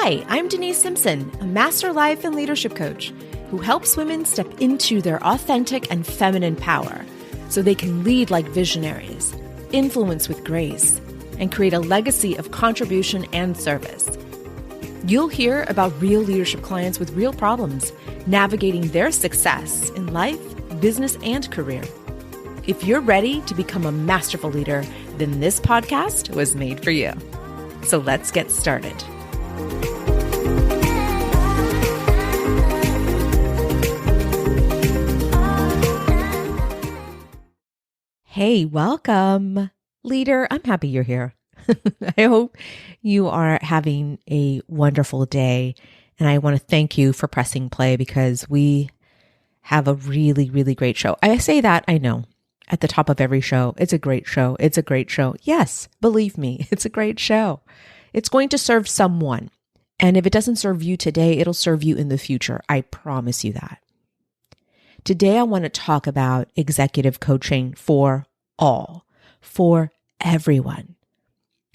Hi, I'm Denise Simpson, a master life and leadership coach who helps women step into their authentic and feminine power so they can lead like visionaries, influence with grace, and create a legacy of contribution and service. You'll hear about real leadership clients with real problems, navigating their success in life, business, and career. If you're ready to become a masterful leader, then this podcast was made for you. So let's get started. Hey, welcome. Leader, I'm happy you're here. I hope you are having a wonderful day. And I want to thank you for pressing play because we have a really, really great show. I say that, I know, at the top of every show. It's a great show. It's a great show. Yes, believe me, it's a great show. It's going to serve someone. And if it doesn't serve you today, it'll serve you in the future. I promise you that. Today, I want to talk about executive coaching for all, for everyone,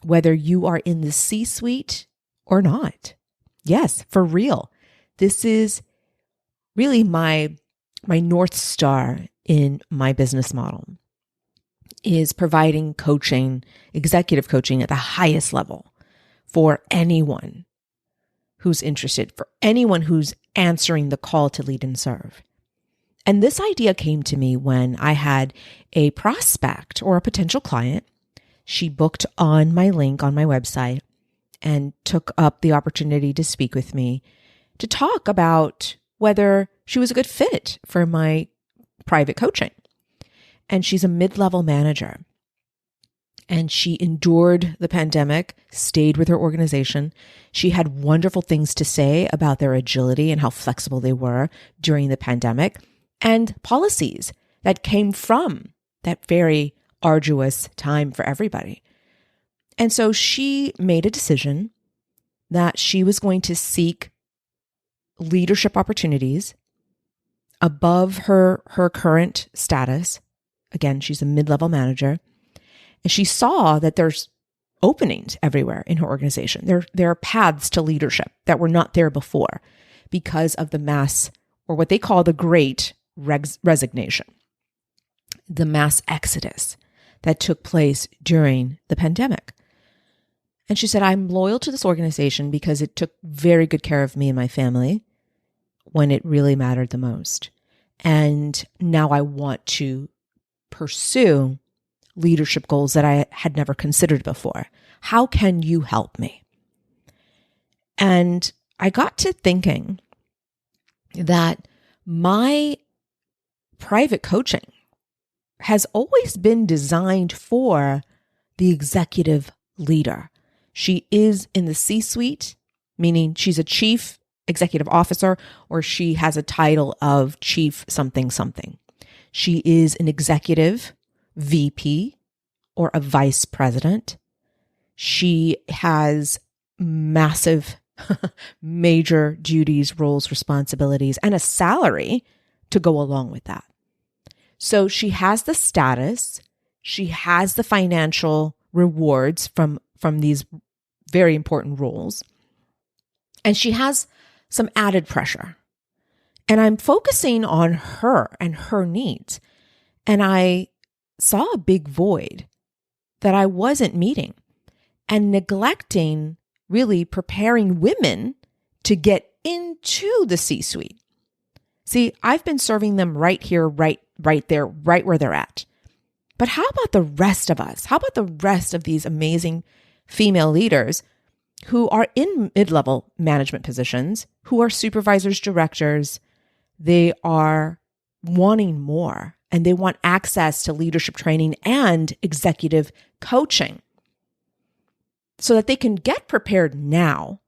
whether you are in the C-suite or not. Yes, for real. This is really my North Star in my business model, is providing coaching, executive coaching at the highest level for anyone who's interested, for anyone who's answering the call to lead and serve. And this idea came to me when I had a prospect or a potential client. She booked on my link on my website and took up the opportunity to speak with me to talk about whether she was a good fit for my private coaching. And she's a mid-level manager. And she endured the pandemic, stayed with her organization. She had wonderful things to say about their agility and how flexible they were during the pandemic, and policies that came from that very arduous time for everybody. And so she made a decision that she was going to seek leadership opportunities above her current status. Again, she's a mid-level manager. And she saw that there's openings everywhere in her organization. There are paths to leadership that were not there before because of the mass, or what they call the great resignation, the mass exodus that took place during the pandemic. And she said, I'm loyal to this organization because it took very good care of me and my family when it really mattered the most. And now I want to pursue leadership goals that I had never considered before. How can you help me? And I got to thinking that my private coaching has always been designed for the executive leader. She is in the C-suite, meaning she's a chief executive officer, or she has a title of chief something something. She is an executive VP or a vice president. She has massive, major duties, roles, responsibilities, and a salary to go along with that. So she has the status, she has the financial rewards from these very important roles, and she has some added pressure. And I'm focusing on her and her needs. And I saw a big void that I wasn't meeting and neglecting really preparing women to get into the C-suite. See, I've been serving them right here, right there, right where they're at. But how about the rest of us? How about the rest of these amazing female leaders who are in mid-level management positions, who are supervisors, directors? They are wanting more, and they want access to leadership training and executive coaching so that they can get prepared now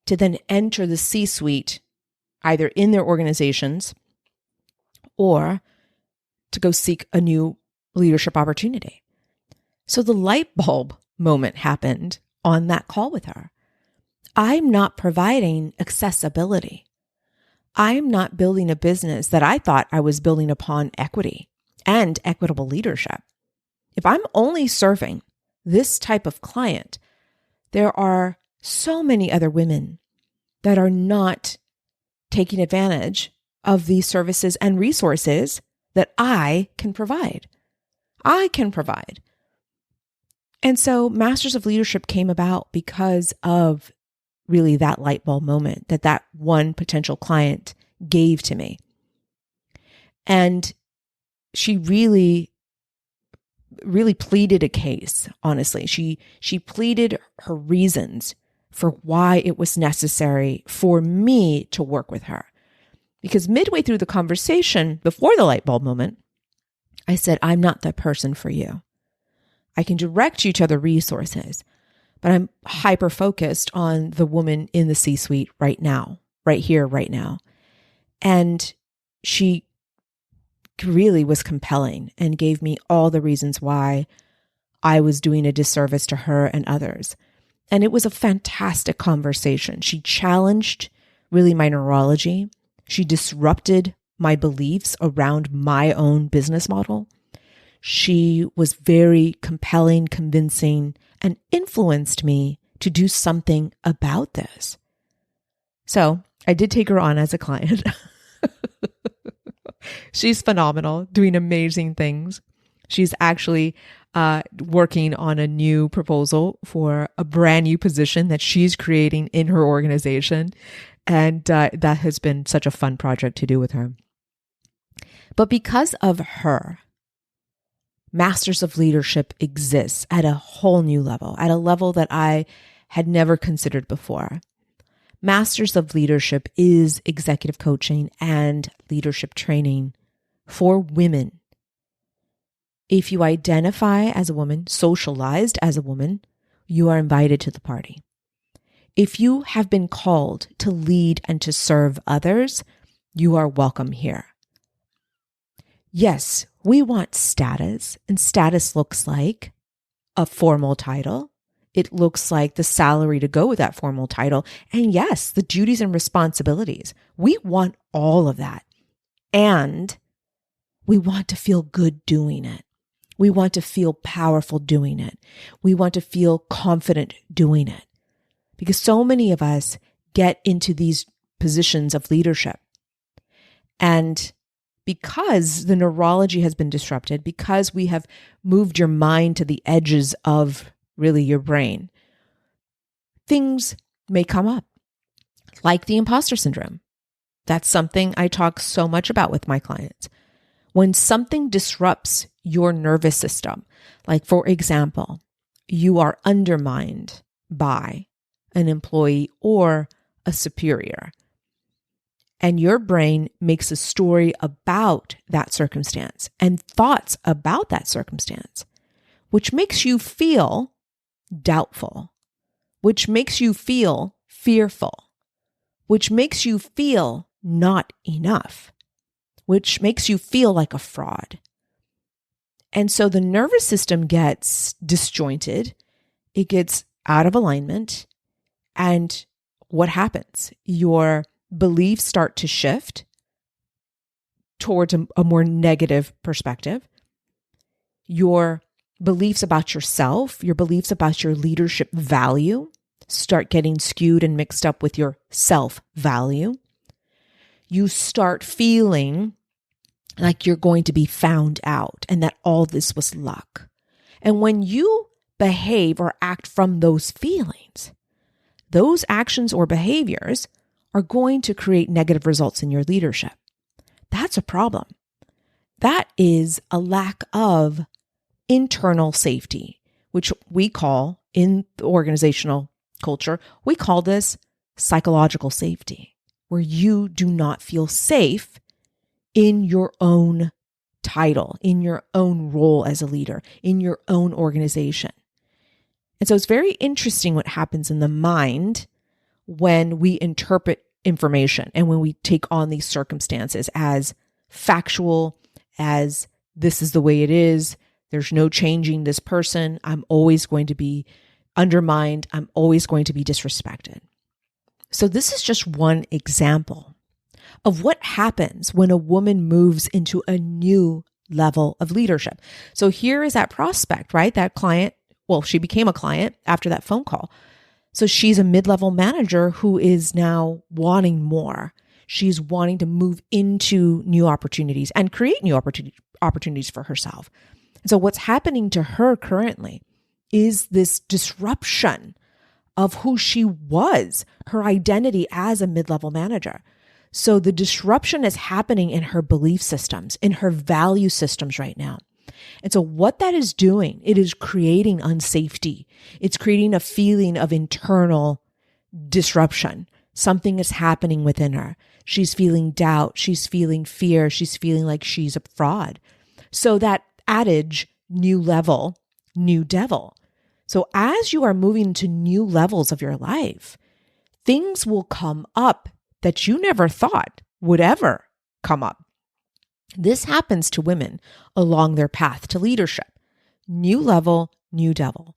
to then enter the C-suite, either in their organizations or to go seek a new leadership opportunity. So the light bulb moment happened on that call with her. I'm not providing accessibility. I'm not building a business that I thought I was building upon equity and equitable leadership. If I'm only serving this type of client, there are so many other women that are not taking advantage of these services and resources that I can provide. And so Masters of Leadership came about because of really that light bulb moment that one potential client gave to me. And she really pleaded a case, honestly. She pleaded her reasons for why it was necessary for me to work with her. Because midway through the conversation, before the light bulb moment, I said, I'm not the person for you. I can direct you to the resources, but I'm hyper-focused on the woman in the C-suite right now, right here, right now. And she really was compelling and gave me all the reasons why I was doing a disservice to her and others. And it was a fantastic conversation. She challenged really my neurology. She disrupted my beliefs around my own business model. She was very compelling, convincing, and influenced me to do something about this. So I did take her on as a client. She's phenomenal, doing amazing things. She's actually working on a new proposal for a brand new position that she's creating in her organization. And that has been such a fun project to do with her. But because of her, Masters of Leadership exists at a whole new level, at a level that I had never considered before. Masters of Leadership is executive coaching and leadership training for women. If you identify as a woman, socialized as a woman, you are invited to the party. If you have been called to lead and to serve others, you are welcome here. Yes, we want status, and status looks like a formal title. It looks like the salary to go with that formal title. And yes, the duties and responsibilities. We want all of that. And we want to feel good doing it. We want to feel powerful doing it. We want to feel confident doing it. Because so many of us get into these positions of leadership. And because the neurology has been disrupted, because we have moved your mind to the edges of really your brain, things may come up, like the imposter syndrome. That's something I talk so much about with my clients. When something disrupts your nervous system, like for example, you are undermined by an employee or a superior, and your brain makes a story about that circumstance and thoughts about that circumstance, which makes you feel doubtful, which makes you feel fearful, which makes you feel not enough, which makes you feel like a fraud. And so the nervous system gets disjointed, it gets out of alignment, and what happens? Your beliefs start to shift towards a more negative perspective. Your beliefs about yourself, your beliefs about your leadership value start getting skewed and mixed up with your self-value. You start feeling like you're going to be found out and that all this was luck. And when you behave or act from those feelings, those actions or behaviors are going to create negative results in your leadership. That's a problem. That is a lack of internal safety, which we call in the organizational culture, we call this psychological safety, where you do not feel safe in your own title, in your own role as a leader, in your own organization. And so it's very interesting what happens in the mind when we interpret information and when we take on these circumstances as factual, as this is the way it is, there's no changing this person, I'm always going to be undermined, I'm always going to be disrespected. So this is just one example of what happens when a woman moves into a new level of leadership. So here is that prospect, right? That client, well, she became a client after that phone call. So she's a mid-level manager who is now wanting more. She's wanting to move into new opportunities and create new opportunities for herself. And so what's happening to her currently is this disruption of who she was, her identity as a mid-level manager. So the disruption is happening in her belief systems, in her value systems right now. And so what that is doing, it is creating unsafety. It's creating a feeling of internal disruption. Something is happening within her. She's feeling doubt. She's feeling fear. She's feeling like she's a fraud. So that adage, new level, new devil. So as you are moving to new levels of your life, things will come up that you never thought would ever come up. This happens to women along their path to leadership. New level, new devil.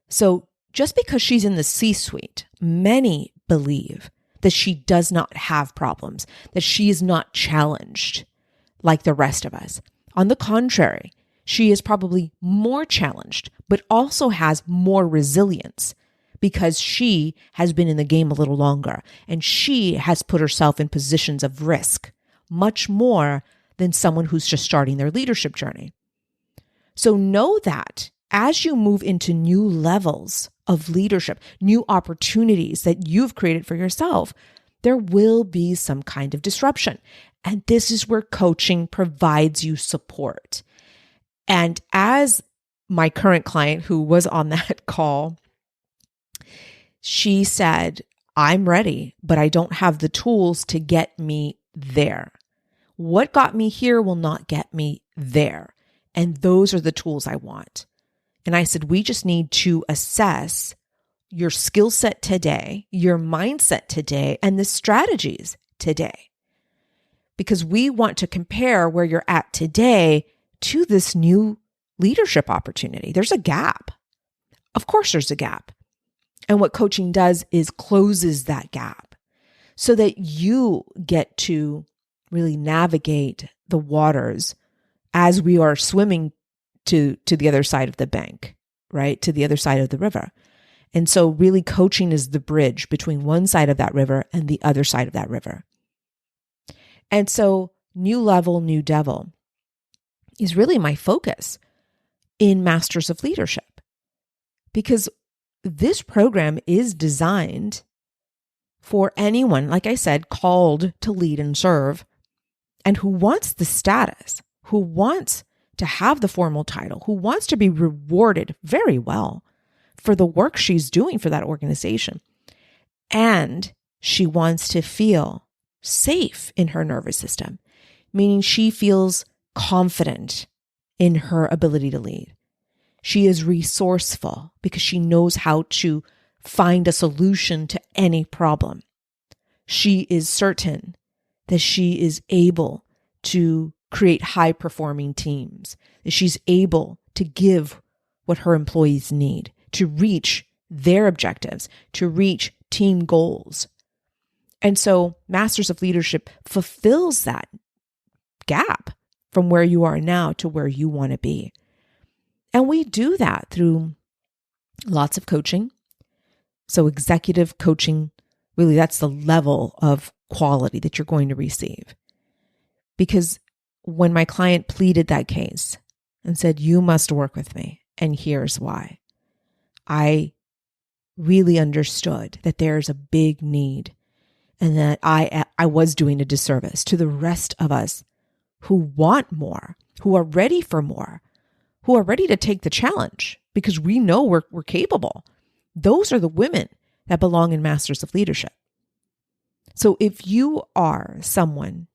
So just because she's in the C-suite, many believe that she does not have problems, that she is not challenged like the rest of us. On the contrary, she is probably more challenged, but also has more resilience because she has been in the game a little longer and she has put herself in positions of risk much more than someone who's just starting their leadership journey. So know that as you move into new levels of leadership, new opportunities that you've created for yourself, there will be some kind of disruption. And this is where coaching provides you support. And as my current client who was on that call, she said, I'm ready, but I don't have the tools to get me there. What got me here will not get me there. And those are the tools I want. And I said, we just need to assess your skill set today, your mindset today, and the strategies today. Because we want to compare where you're at today to this new leadership opportunity. There's a gap. Of course, there's a gap. And what coaching does is closes that gap so that you get to really navigate the waters as we are swimming to the other side of the bank, right? To the other side of the river. And so really coaching is the bridge between one side of that river and the other side of that river. And so new level, new devil is really my focus in Masters of Leadership, because this program is designed for anyone, like I said, called to lead and serve, and who wants the status, who wants to have the formal title, who wants to be rewarded very well for the work she's doing for that organization. And she wants to feel safe in her nervous system, meaning she feels confident in her ability to lead. She is resourceful because she knows how to find a solution to any problem. She is certain that she is able to create high-performing teams, that she's able to give what her employees need to reach their objectives, to reach team goals. And so Masters of Leadership fulfills that gap from where you are now to where you want to be. And we do that through lots of coaching. So executive coaching, really that's the level of quality that you're going to receive. Because when my client pleaded that case and said, you must work with me, and here's why, I really understood that there's a big need and that I was doing a disservice to the rest of us who want more, who are ready for more, who are ready to take the challenge because we know we're capable. Those are the women that belong in Masters of Leadership. So if you are someone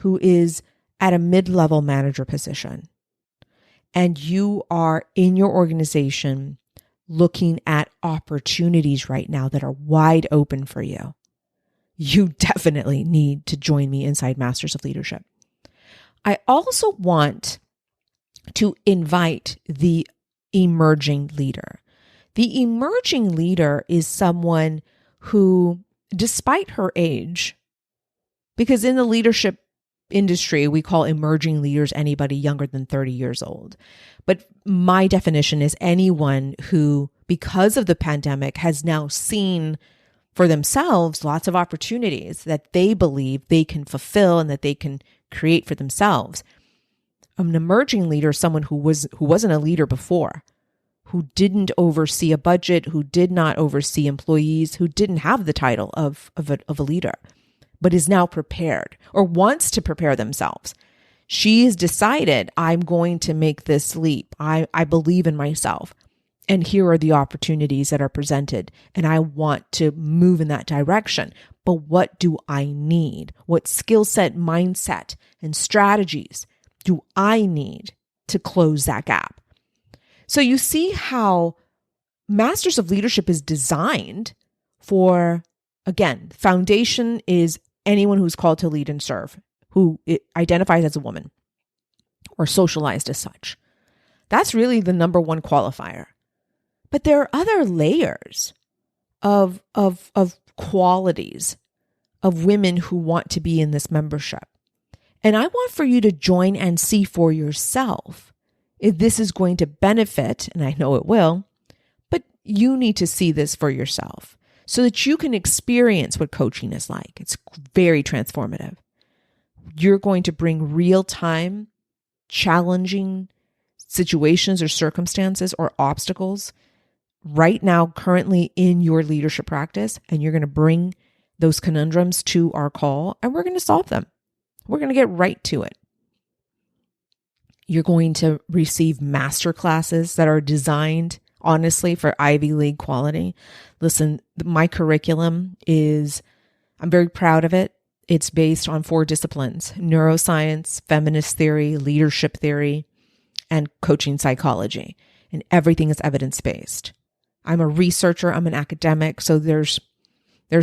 who is at a mid-level manager position and you are in your organization looking at opportunities right now that are wide open for you, you definitely need to join me inside Masters of Leadership. I also want to invite the emerging leader. The emerging leader is someone who, despite her age, because in the leadership industry, we call emerging leaders anybody younger than 30 years old. But my definition is anyone who because of the pandemic, has now seen for themselves lots of opportunities that they believe they can fulfill and that they can create for themselves. An emerging leader is someone who wasn't a leader before, who didn't oversee a budget, who did not oversee employees, who didn't have the title of a leader, but is now prepared or wants to prepare themselves. She's decided, I'm going to make this leap. I believe in myself. And here are the opportunities that are presented. And I want to move in that direction. But what do I need? What skill set, mindset, and strategies do I need to close that gap? So you see how Masters of Leadership is designed for, again, foundation is anyone who's called to lead and serve, who identifies as a woman or socialized as such. That's really the number one qualifier. But there are other layers of qualities of women who want to be in this membership. And I want for you to join and see for yourself if this is going to benefit, and I know it will, but you need to see this for yourself so that you can experience what coaching is like. It's very transformative. You're going to bring real-time, challenging situations or circumstances or obstacles right now, currently in your leadership practice, and you're going to bring those conundrums to our call, and we're going to solve them. We're going to get right to it. You're going to receive master classes that are designed, honestly, for Ivy League quality. Listen, my curriculum I'm very proud of it. It's based on 4 disciplines: neuroscience, feminist theory, leadership theory, and coaching psychology. And everything is evidence-based. I'm a researcher. I'm an academic. So there's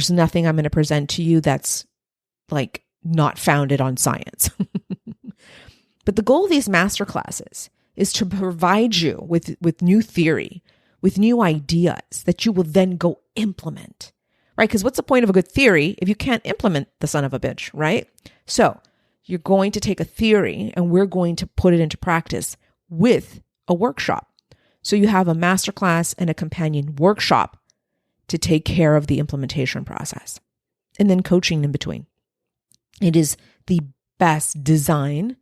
nothing I'm going to present to you that's like not founded on science. But the goal of these master classes is to provide you with new theory, with new ideas that you will then go implement, right? Because what's the point of a good theory if you can't implement the son of a bitch, right? So you're going to take a theory and we're going to put it into practice with a workshop. So you have a masterclass and a companion workshop to take care of the implementation process, and then coaching in between. It is the best design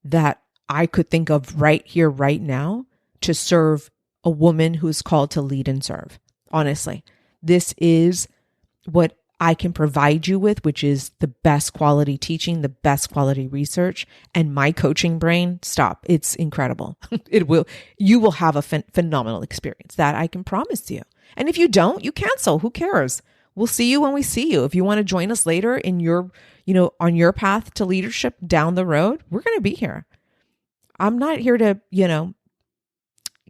that I could think of right here, right now, to serve a woman who's called to lead and serve. Honestly, this is what I can provide you with, which is the best quality teaching, the best quality research, and my coaching brain. Stop. It's incredible. You will have a phenomenal experience, that I can promise you. And if you don't, you cancel. Who cares? We'll see you when we see you. If you want to join us later in your, on your path to leadership down the road, we're going to be here. I'm not here to,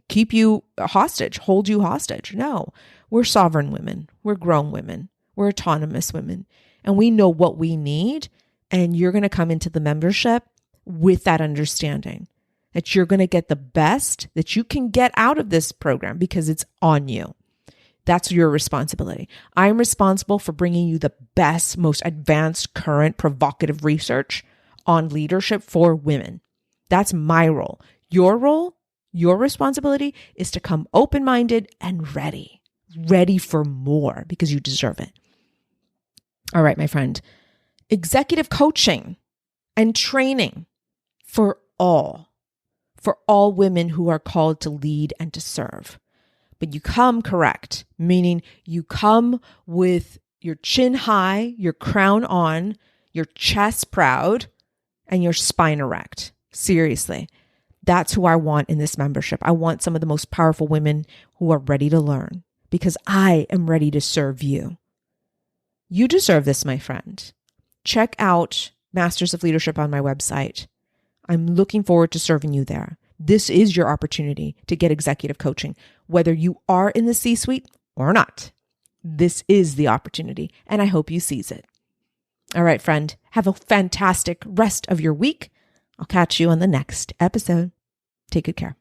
keep you hostage, hold you hostage. No, we're sovereign women. We're grown women. We're autonomous women, and we know what we need. And you're going to come into the membership with that understanding that you're going to get the best that you can get out of this program because it's on you. That's your responsibility. I'm responsible for bringing you the best, most advanced, current, provocative research on leadership for women. That's my role. Your role, your responsibility is to come open-minded and ready for more because you deserve it. All right, my friend, executive coaching and training for all women who are called to lead and to serve. But you come correct, meaning you come with your chin high, your crown on, your chest proud, and your spine erect. Seriously, that's who I want in this membership. I want some of the most powerful women who are ready to learn because I am ready to serve you. You deserve this, my friend. Check out Masters of Leadership on my website. I'm looking forward to serving you there. This is your opportunity to get executive coaching, whether you are in the C-suite or not. This is the opportunity, and I hope you seize it. All right, friend, have a fantastic rest of your week. I'll catch you on the next episode. Take good care.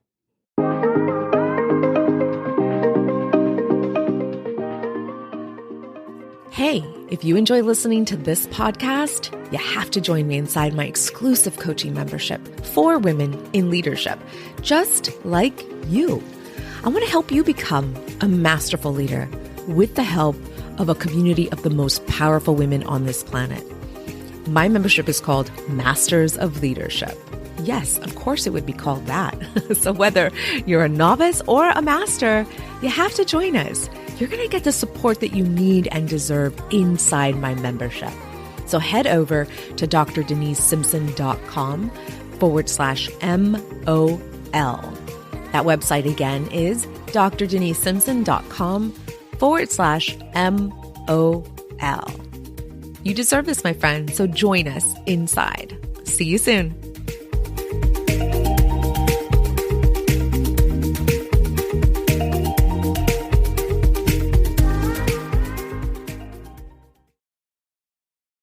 Hey, if you enjoy listening to this podcast, you have to join me inside my exclusive coaching membership for women in leadership, just like you. I want to help you become a masterful leader with the help of a community of the most powerful women on this planet. My membership is called Masters of Leadership. Yes, of course it would be called that. So whether you're a novice or a master, you have to join us. You're going to get the support that you need and deserve inside my membership. So head over to drdeniseSimpson.com/MOL. That website again is drdeniseSimpson.com/MOL. You deserve this, my friend. So join us inside. See you soon.